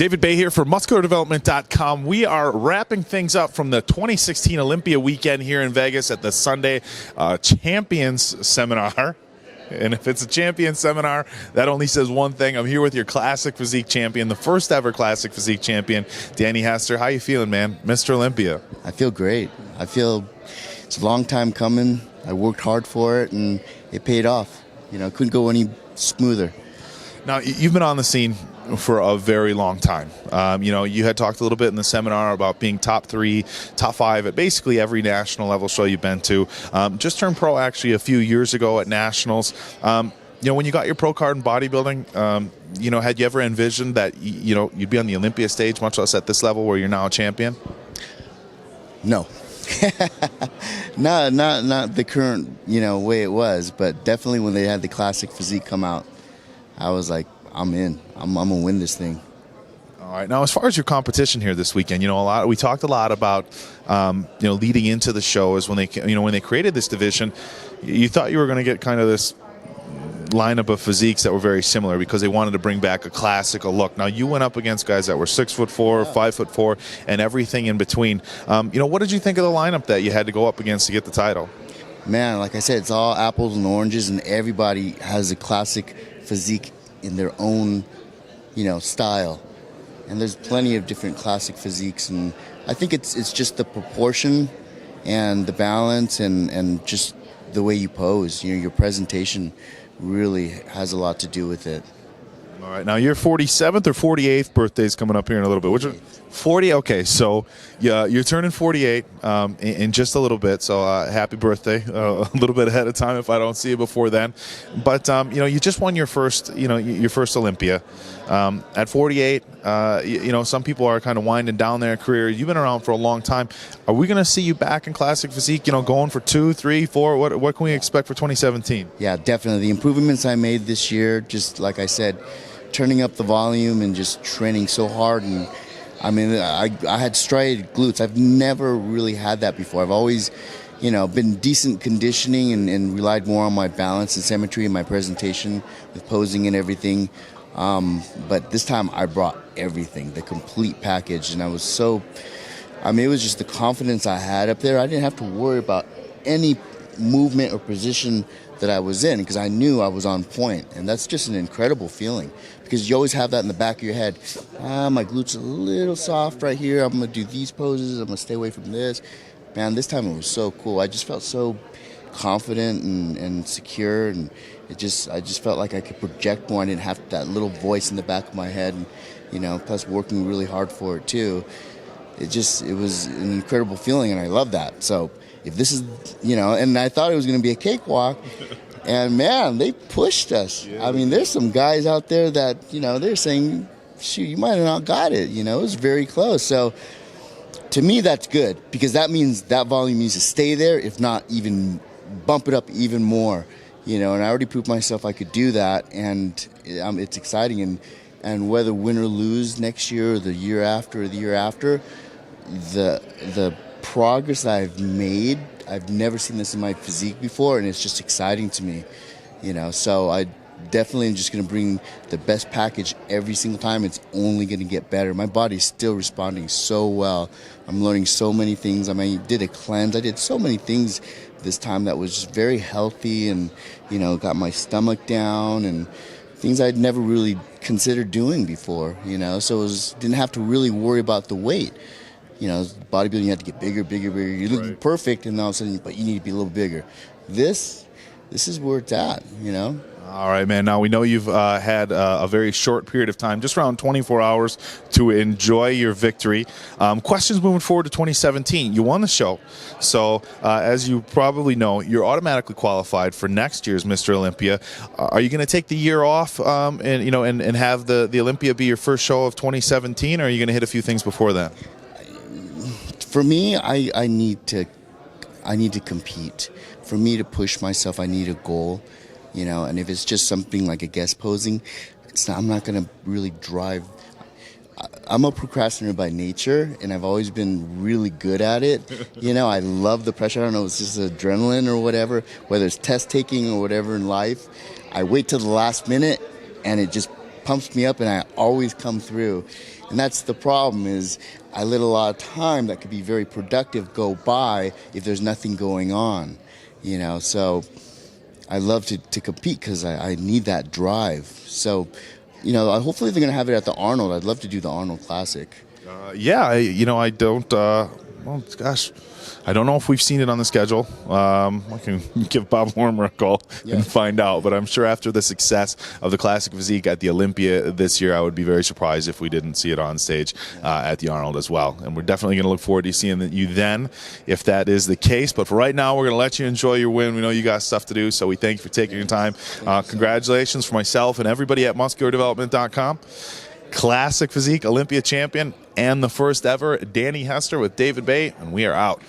David Baye here for MuscularDevelopment.com. We are wrapping things up from the 2016 Olympia weekend here in Vegas at the Sunday Champions Seminar. And if it's a champion seminar, that only says one thing. I'm here with your Classic Physique champion, the first ever Classic Physique champion, Danny Hester. How you feeling, man? Mr. Olympia. I feel great. I feel it's a long time coming. I worked hard for it, and it paid off. You know, it couldn't go any smoother. Now, you've been on the scene for a very long time. You know, you had talked a little bit in the seminar about being top 3, top 5 at basically every national level show you've been to. Just turned pro actually a few years ago at nationals. You know, when you got your pro card in bodybuilding, you know, had you ever envisioned that you know you'd be on the Olympia stage, much less at this level where you're now a champion? No. not the current, you know, way it was, but definitely when they had the Classic Physique come out, I was like, I'm in. I'm gonna win this thing. All right. Now, as far as your competition here this weekend, you know, we talked a lot about, you know, leading into the show is when they created this division, you thought you were going to get kind of this lineup of physiques that were very similar because they wanted to bring back a classical look. Now, you went up against guys that were 6'4", 5'4", and everything in between. You know, what did you think of the lineup that you had to go up against to get the title? Man, like I said, it's all apples and oranges, and everybody has a classic physique in their own, you know, style. And there's plenty of different classic physiques, and I think it's just the proportion and the balance and just the way you pose. You know, your presentation really has a lot to do with it. All right, now your 47th or 48th birthday is coming up here in a little bit. Which 40? Okay, so yeah, you're turning 48 in just a little bit. So happy birthday, a little bit ahead of time if I don't see you before then. But you know, you just won your first, you know, your first Olympia. At 48, you know, some people are kind of winding down their career. You've been around for a long time. Are we going to see you back in Classic Physique? You know, going for 2, 3, 4? What can we expect for 2017? Yeah, definitely. The improvements I made this year, just like I said, turning up the volume and just training so hard. And I mean, I had striated glutes. I've never really had that before. I've always, you know, been decent conditioning and relied more on my balance and symmetry and my presentation with posing and everything. But this time I brought everything, the complete package. And I was so, I mean, it was just the confidence I had up there. I didn't have to worry about any movement or position that I was in because I knew I was on point. And that's just an incredible feeling because you always have that in the back of your head. My glutes are a little soft right here. I'm going to do these poses. I'm going to stay away from this. Man, this time it was so cool. I just felt so confident and secure, and I just felt like I could project more. I didn't have that little voice in the back of my head, and, you know, plus working really hard for it too. It was an incredible feeling, and I love that. So if this is, you know, and I thought it was going to be a cakewalk, and man, they pushed us. Yeah. I mean, there's some guys out there that, you know, they're saying, shoot, you might have not got it. You know, it was very close. So to me, that's good because that means that volume needs to stay there, if not even bump it up even more. You know, and I already proved myself I could do that, and it's exciting. And whether win or lose next year or the year after or the year after, the progress that I've made, I've never seen this in my physique before, and it's just exciting to me, you know. So I definitely am just going to bring the best package every single time. It's only going to get better. My body's still responding so well. I'm learning so many things. I mean, I did a cleanse. I did so many things this time that was just very healthy, and, you know, got my stomach down and things I'd never really considered doing before, you know. So didn't have to really worry about the weight. You know, bodybuilding, you have to get bigger, bigger, bigger. You look perfect, and all of a sudden, but you need to be a little bigger. This is where it's at, you know. All right, man. Now, we know you've had a very short period of time, just around 24 hours, to enjoy your victory. Questions moving forward to 2017. You won the show. So, as you probably know, you're automatically qualified for next year's Mr. Olympia. Are you going to take the year off and, you know, and have the Olympia be your first show of 2017, or are you going to hit a few things before that? For me, I need to compete. For me to push myself, I need a goal, you know. And if it's just something like a guest posing, I'm not going to really drive. I'm a procrastinator by nature, and I've always been really good at it. You know, I love the pressure. I don't know, it's just adrenaline or whatever, whether it's test taking or whatever in life. I wait till the last minute, and it just pumps me up, and I always come through. And that's the problem, is I let a lot of time that could be very productive go by if there's nothing going on, you know. So I love to compete because I need that drive. So, you know, hopefully they're going to have it at the Arnold. I'd love to do the Arnold Classic. I don't. Well, gosh, I don't know if we've seen it on the schedule. I can give Bob Warmer a call and find out. But I'm sure after the success of the Classic Physique at the Olympia this year, I would be very surprised if we didn't see it on stage at the Arnold as well. And we're definitely going to look forward to seeing you then, if that is the case. But for right now, we're going to let you enjoy your win. We know you got stuff to do, so we thank you for taking your time. Congratulations for myself and everybody at musculardevelopment.com. Classic Physique Olympia champion and the first ever Danny Hester with David Baye, and we are out.